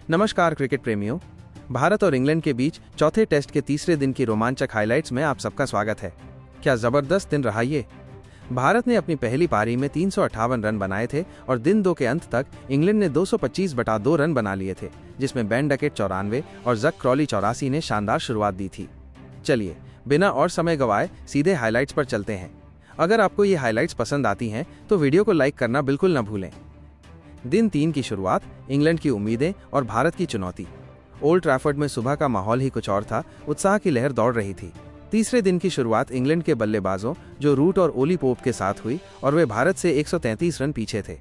नमस्कार क्रिकेट प्रेमियों। भारत और इंग्लैंड के बीच चौथे टेस्ट के तीसरे दिन की रोमांचक हाइलाइट्स में आप सबका स्वागत है। क्या जबरदस्त दिन रहा ये। भारत ने अपनी पहली पारी में 358 रन बनाए थे और दिन 2 के अंत तक इंग्लैंड ने 225/2 रन बना लिए थे, जिसमें बेन डकेट 94 और जक क्रॉली 84 ने शानदार शुरुआत दी थी। चलिए बिना और समय गवाए सीधे हाइलाइट्स पर चलते हैं। अगर आपको ये हाइलाइट्स पसंद आती हैं तो वीडियो को लाइक करना बिल्कुल न भूलें। दिन 3 की शुरुआत, इंग्लैंड की उम्मीदें और भारत की चुनौती। ओल्ड ट्रैफर्ड में सुबह का माहौल ही कुछ और था, उत्साह की लहर दौड़ रही थी। तीसरे दिन की शुरुआत इंग्लैंड के बल्लेबाजों जो रूट और ओली पोप के साथ हुई और वे भारत से 133 रन पीछे थे।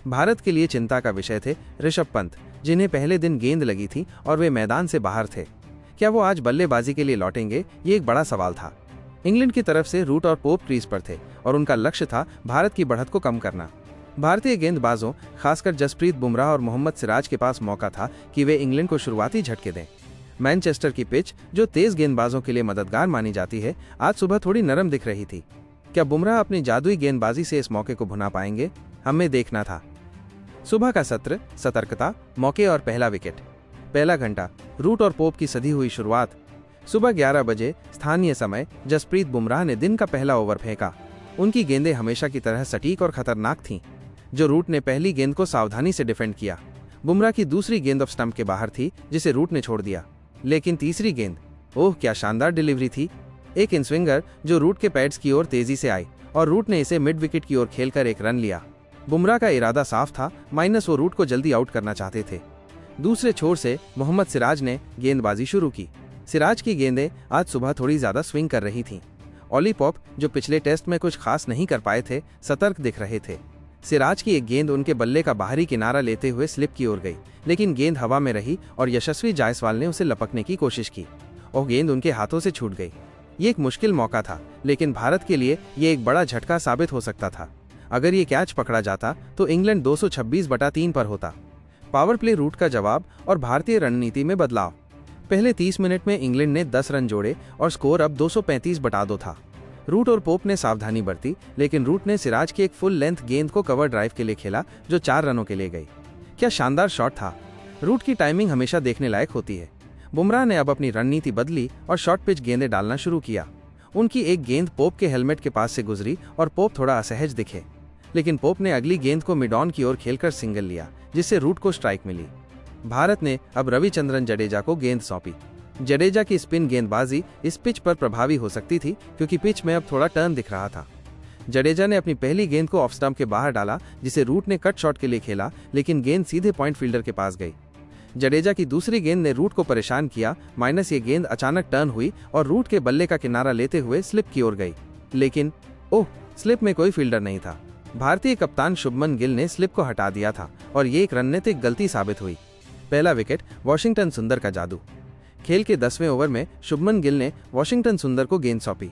भारत के लिए चिंता का विषय थे ऋषभ पंत, जिन्हें पहले दिन गेंद लगी थी और वे मैदान से बाहर थे। क्या वो आज बल्लेबाजी के लिए लौटेंगे, ये एक बड़ा सवाल था। इंग्लैंड की तरफ से रूट और पोप क्रीज पर थे और उनका लक्ष्य था भारत की बढ़त को कम करना। भारतीय गेंदबाजों, खासकर जसप्रीत बुमराह और मोहम्मद सिराज के पास मौका था कि वे इंग्लैंड को शुरुआती झटके दें। मैनचेस्टर की पिच, जो तेज गेंदबाजों के लिए मददगार मानी जाती है, आज सुबह थोड़ी नरम दिख रही थी। क्या बुमराह अपनी जादुई गेंदबाजी से इस मौके को भुना पाएंगे, हमें देखना था। सुबह का सत्र, सतर्कता, मौके और पहला विकेट। पहला घंटा, रूट और पोप की सधी हुई शुरुआत। सुबह 11 बजे स्थानीय समय जसप्रीत बुमराह ने दिन का पहला ओवर फेंका। उनकी गेंदें हमेशा की तरह सटीक और खतरनाक थीं। जो रूट ने पहली गेंद को सावधानी से डिफेंड किया। बुमराह की दूसरी गेंद ऑफ स्टंप के बाहर थी, जिसे रूट ने छोड़ दिया। लेकिन तीसरी गेंद, ओह क्या शानदार डिलीवरी थी। एक इनस्विंगर जो रूट के पैड्स की ओर तेजी से आई और रूट ने इसे मिड विकेट की ओर खेलकर एक रन लिया। बुमराह का इरादा साफ था, माइनस वो रूट को जल्दी आउट करना चाहते थे। दूसरे छोर से मोहम्मद सिराज ने गेंदबाजी शुरू की। सिराज की गेंदें आज सुबह थोड़ी ज्यादा स्विंग कर रही थीं। ओली पोप, जो पिछले टेस्ट में कुछ खास नहीं कर पाए थे, सतर्क दिख रहे थे। सिराज की एक गेंद उनके बल्ले का बाहरी किनारा लेते हुए स्लिप की ओर गई, लेकिन गेंद हवा में रही और यशस्वी जायसवाल ने उसे लपकने की कोशिश की और गेंद उनके हाथों से छूट गई। ये एक मुश्किल मौका था, लेकिन भारत के लिए ये एक बड़ा झटका साबित हो सकता था। अगर ये कैच पकड़ा जाता तो इंग्लैंड 226/3 पर होता। पावर प्ले रूट का जवाब और भारतीय रणनीति में बदलाव। पहले 30 मिनट में इंग्लैंड ने 10 रन जोड़े और स्कोर अब 235/2 था। रूट और पोप ने सावधानी बरती, लेकिन रूट ने सिराज की एक फुल लेंथ गेंद को कवर ड्राइव के लिए खेला, जो 4 रनों के लिए गई। क्या शानदार शॉट था। रूट की टाइमिंग हमेशा देखने लायक होती है। बुमराह ने अब अपनी रणनीति बदली और शॉर्ट पिच गेंदें डालना शुरू किया। उनकी एक गेंद पोप के हेलमेट के पास से गुजरी और पोप थोड़ा असहज दिखे, लेकिन पोप ने अगली गेंद को मिड ऑन की ओर खेलकर सिंगल लिया, जिससे रूट को स्ट्राइक मिली। भारत ने अब रविचंद्रन जडेजा को गेंद सौंपी। जडेजा की स्पिन गेंदबाजी इस पिच पर प्रभावी हो सकती थी, क्योंकि पिच में अब थोड़ा टर्न दिख रहा था। जडेजा ने अपनी पहली गेंद को ऑफ स्टंप के बाहर डाला, जिसे रूट ने कट शॉट के लिए खेला, लेकिन गेंद सीधे पॉइंट फील्डर के पास गई। जडेजा की दूसरी गेंद ने रूट को परेशान किया, माइनस ये गेंद अचानक टर्न हुई और रूट के बल्ले का किनारा लेते हुए स्लिप की ओर गई, लेकिन ओह, स्लिप में कोई फील्डर नहीं था। भारतीय कप्तान शुभमन गिल ने स्लिप को हटा दिया था और ये एक रणनीतिक गलती साबित हुई। पहला विकेट, वॉशिंगटन सुंदर का जादू। खेल के 10वें ओवर में शुभमन गिल ने वॉशिंगटन सुंदर को गेंद सौंपी।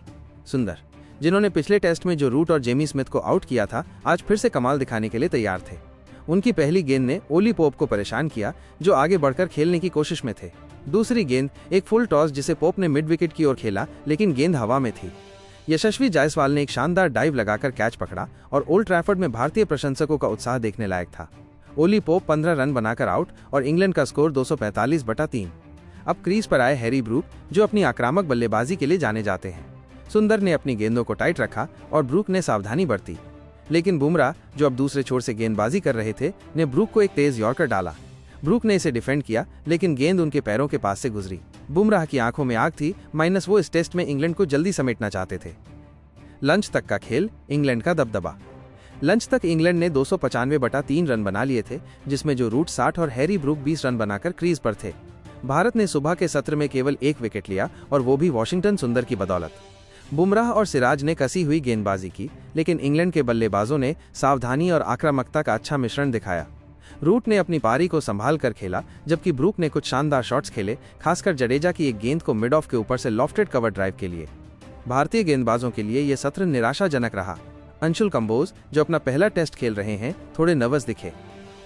सुंदर, जिन्होंने पिछले टेस्ट में जो रूट और जेमी स्मिथ को आउट किया था, आज फिर से कमाल दिखाने के लिए तैयार थे। उनकी पहली गेंद ने ओली पोप को परेशान किया, जो आगे बढ़कर खेलने की कोशिश में थे। दूसरी गेंद एक फुल टॉस, जिसे पोप ने मिड विकेट की ओर खेला, लेकिन गेंद हवा में थी। यशस्वी जायसवाल ने एक शानदार डाइव लगाकर कैच पकड़ा और ओल्ड ट्रैफर्ड में भारतीय प्रशंसकों का उत्साह देखने लायक था। ओली पोप 15 रन बनाकर आउट और इंग्लैंड का स्कोर 245/3। अब क्रीज पर आए हैरी ब्रूक, जो अपनी आक्रामक बल्लेबाजी के लिए जाने जाते हैं। सुंदर ने अपनी गेंदों को टाइट रखा और ब्रूक ने सावधानी बरती, लेकिन बुमराह, जो अब दूसरे छोर से गेंदबाजी कर रहे थे, ने ब्रूक को एक तेज यॉर्कर डाला। ब्रूक ने इसे डिफेंड किया, लेकिन गेंद उनके पैरों के पास से गुजरी। बुमराह की आंखों में आग थी, माइनस वो इस टेस्ट में इंग्लैंड को जल्दी समेटना चाहते थे। लंच तक का खेल, इंग्लैंड का दबदबा। लंच तक इंग्लैंड ने 295/3 रन बना लिए थे, जिसमें जो रूट 60 और हैरी ब्रूक 20 रन बनाकर क्रीज पर थे। भारत ने सुबह के सत्र में केवल 1 विकेट लिया, और वो भी वॉशिंगटन सुंदर की बदौलत। बुमराह और सिराज ने कसी हुई गेंदबाजी की, लेकिन इंग्लैंड के बल्लेबाजों ने सावधानी और आक्रामकता का अच्छा मिश्रण दिखाया। रूट ने अपनी पारी को संभाल कर खेला, जबकि ब्रूक ने कुछ शानदार शॉट्स खेले, खासकर जडेजा की एक गेंद को मिड ऑफ के ऊपर से लॉफ्टेड कवर ड्राइव के लिए। भारतीय गेंदबाजों के लिए यह सत्र निराशाजनक रहा। अंशुल कंबोज, जो अपना पहला टेस्ट खेल रहे हैं, थोड़े नर्वस दिखे।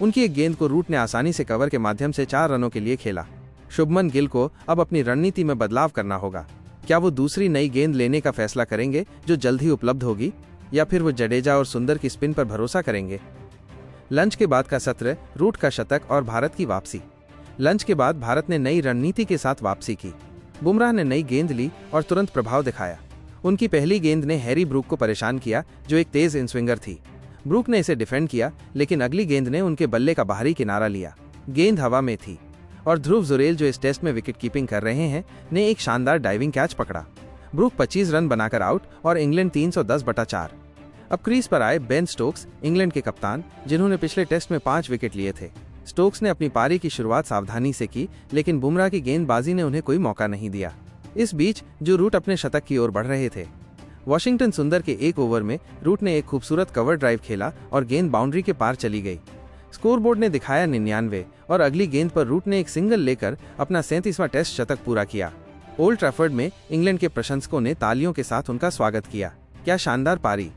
उनकी एक गेंद को रूट ने आसानी से कवर के माध्यम से 4 रनों के लिए खेला। शुभमन गिल को अब अपनी रणनीति में बदलाव करना होगा। क्या वो दूसरी नई गेंद लेने का फैसला करेंगे, जो जल्द ही उपलब्ध होगी, या फिर वो जडेजा और सुंदर की स्पिन पर भरोसा करेंगे? लंच के बाद का सत्र, रूट का शतक और भारत की वापसी। लंच के बाद भारत ने नई रणनीति के साथ वापसी की। बुमराह ने नई गेंद ली और तुरंत प्रभाव दिखाया। उनकी पहली गेंद ने हैरी ब्रूक को परेशान किया, जो एक तेज इन स्विंगर थी। ब्रूक ने इसे डिफेंड किया, लेकिन अगली गेंद ने उनके बल्ले का बाहरी किनारा लिया। गेंद हवा में थी और ध्रुव जुरेल, जो इस टेस्ट में विकेट कीपिंग कर रहे हैं, ने एक शानदार डाइविंग कैच पकड़ा। ब्रूक 25 रन बनाकर आउट और इंग्लैंड 310/4। अब क्रीज पर आए बेन स्टोक्स, इंग्लैंड के कप्तान, जिन्होंने पिछले टेस्ट में 5 विकेट लिए थे। स्टोक्स ने अपनी पारी की शुरुआत सावधानी से की, लेकिन बुमराह की गेंदबाजी ने उन्हें कोई मौका नहीं दिया। इस बीच जो रूट अपने शतक की ओर बढ़ रहे थे। वॉशिंगटन सुंदर के एक ओवर में रूट ने एक खूबसूरत कवर ड्राइव खेला और गेंद बाउंड्री के पार चली गई। स्कोरबोर्ड ने दिखाया 99 और अगली गेंद पर रूट ने एक सिंगल लेकर अपना 37वां टेस्ट शतक पूरा किया। ओल्ड ट्रैफर्ड में इंग्लैंड के प्रशंसकों ने तालियों के साथ उनका स्वागत किया। क्या शानदार पारी!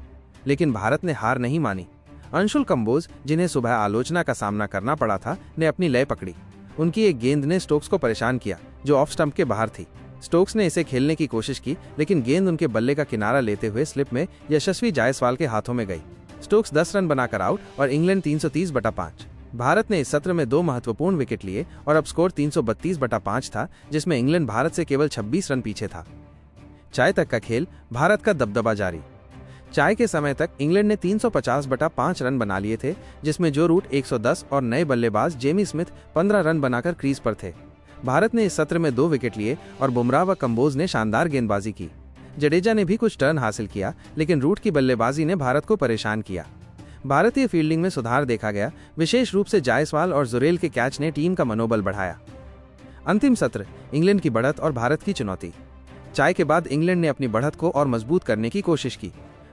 लेकिन भारत ने हार नहीं मानी। अंशुल कंबोज, जिन्हें सुबह आलोचना का सामना करना पड़ा था, ने अपनी लय पकड़ी। उनकी एक गेंद ने स्टोक्स को परेशान किया, जो ऑफ स्टंप के बाहर थी। स्टोक्स ने इसे खेलने की कोशिश की, लेकिन गेंद उनके बल्ले का किनारा लेते हुए स्लिप में यशस्वी जायसवाल के हाथों में गई। स्टोक्स 10 रन बनाकर आउट और इंग्लैंड 330/5। भारत ने इस सत्र में 2 महत्वपूर्ण विकेट लिए और अब स्कोर 332/5 था, जिसमें इंग्लैंड भारत से केवल 26 रन पीछे था। चाय तक का खेल, भारत का दबदबा जारी। चाय के समय तक इंग्लैंड ने 350/5 रन बना लिए थे, जिसमें जो रूट 110 और नए बल्लेबाज जेमी स्मिथ 15 रन बनाकर क्रीज पर थे। भारत ने इस सत्र में 2 विकेट लिए और बुमराह व कंबोज ने शानदार गेंदबाजी की। जडेजा ने भी कुछ टर्न हासिल किया, लेकिन रूट की बल्लेबाजी ने भारत को परेशान किया। भारतीय फील्डिंग में सुधार देखा गया, विशेष रूप से जायसवाल और जुरेल के कैच ने टीम का मनोबल बढ़ाया। अंतिम सत्र, इंग्लैंड की बढ़त और भारत की चुनौती। चाय के बाद इंग्लैंड ने अपनी बढ़त को और मजबूत करने की कोशिश की।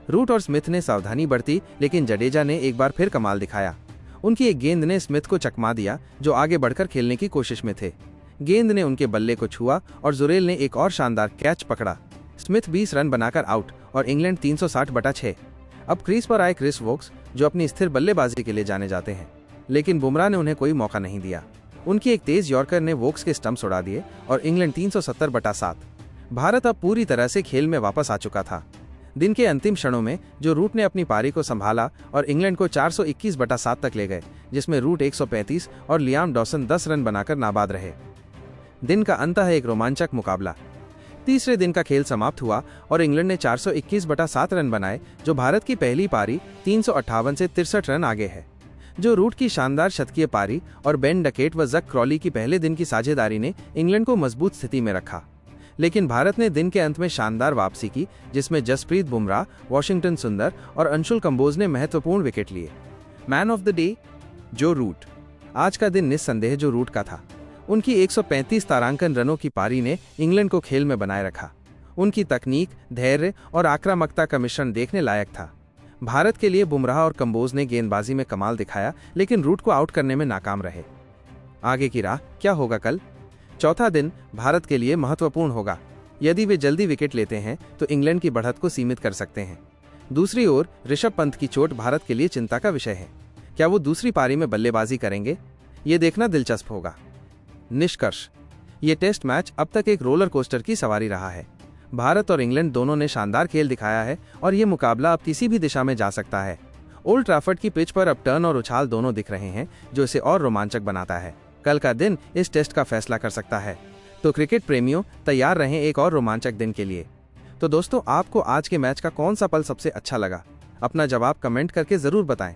रूट और स्मिथ ने सावधानी बरती, लेकिन जडेजा ने एक बार फिर कमाल दिखाया। उनकी एक गेंद ने स्मिथ को चकमा दिया, जो आगे बढ़कर खेलने की कोशिश में थे। गेंद ने उनके बल्ले को छुआ और जुरेल ने एक और शानदार कैच पकड़ा। स्मिथ 20 रन बनाकर आउट और इंग्लैंड 360/6। अब क्रीज पर आए क्रिस वोक्स, जो अपनी स्थिर बल्लेबाजी के लिए जाने जाते हैं, लेकिन बुमराह ने उन्हें कोई मौका नहीं दिया। उनकी एक तेज यॉर्कर ने वोक्स के स्टंप्स उड़ा दिए और इंग्लैंड 370/7। भारत अब पूरी तरह से खेल में वापस आ चुका था। दिन के अंतिम क्षणों में जो रूट ने अपनी पारी को संभाला और इंग्लैंड को 421/7 तक ले गए, जिसमें रूट 135 और लियाम डॉसन 10 रन बनाकर नाबाद रहे। दिन का अंत है एक रोमांचक मुकाबला। तीसरे दिन का खेल समाप्त हुआ और इंग्लैंड ने 421/7 रन बनाए, जो भारत की पहली पारी 358 से 63 रन आगे है। जो रूट की शानदार शतकीय पारी और बेन डकेट व जक क्रॉली की पहले दिन की साझेदारी ने इंग्लैंड को मजबूत स्थिति में रखा। लेकिन भारत ने दिन के अंत में शानदार वापसी की, जिसमें जसप्रीत बुमराह, वॉशिंगटन सुंदर और अंशुल कंबोज ने महत्वपूर्ण विकेट लिए। मैन ऑफ द डे, जो रूट। आज का दिन निस्संदेह जो रूट का था। उनकी 135 तारांकन रनों की पारी ने इंग्लैंड को खेल में बनाए रखा। उनकी तकनीक, धैर्य और आक्रामकता का मिश्रण देखने लायक था। भारत के लिए बुमराह और कंबोज ने गेंदबाजी में कमाल दिखाया, लेकिन रूट को आउट करने में नाकाम रहे। आगे की राह क्या होगा कल? चौथा दिन भारत के लिए महत्वपूर्ण होगा। यदि वे जल्दी विकेट लेते हैं तो इंग्लैंड की बढ़त को सीमित कर सकते हैं। दूसरी ओर ऋषभ पंत की चोट भारत के लिए चिंता का विषय है। क्या वो दूसरी पारी में बल्लेबाजी करेंगे? ये देखना दिलचस्प होगा। निष्कर्ष, ये टेस्ट मैच अब तक एक रोलर कोस्टर की सवारी रहा है। भारत और इंग्लैंड दोनों ने शानदार खेल दिखाया है और ये मुकाबला अब किसी भी दिशा में जा सकता है। ओल्ड ट्रैफर्ड की पिच पर अब टर्न और उछाल दोनों दिख रहे हैं, जो इसे और रोमांचक बनाता है। कल का दिन इस टेस्ट का फैसला कर सकता है। तो क्रिकेट प्रेमियों, तैयार रहें एक और रोमांचक दिन के लिए। तो दोस्तों, आपको आज के मैच का कौन सा पल सबसे अच्छा लगा? अपना जवाब कमेंट करके जरूर बताएं।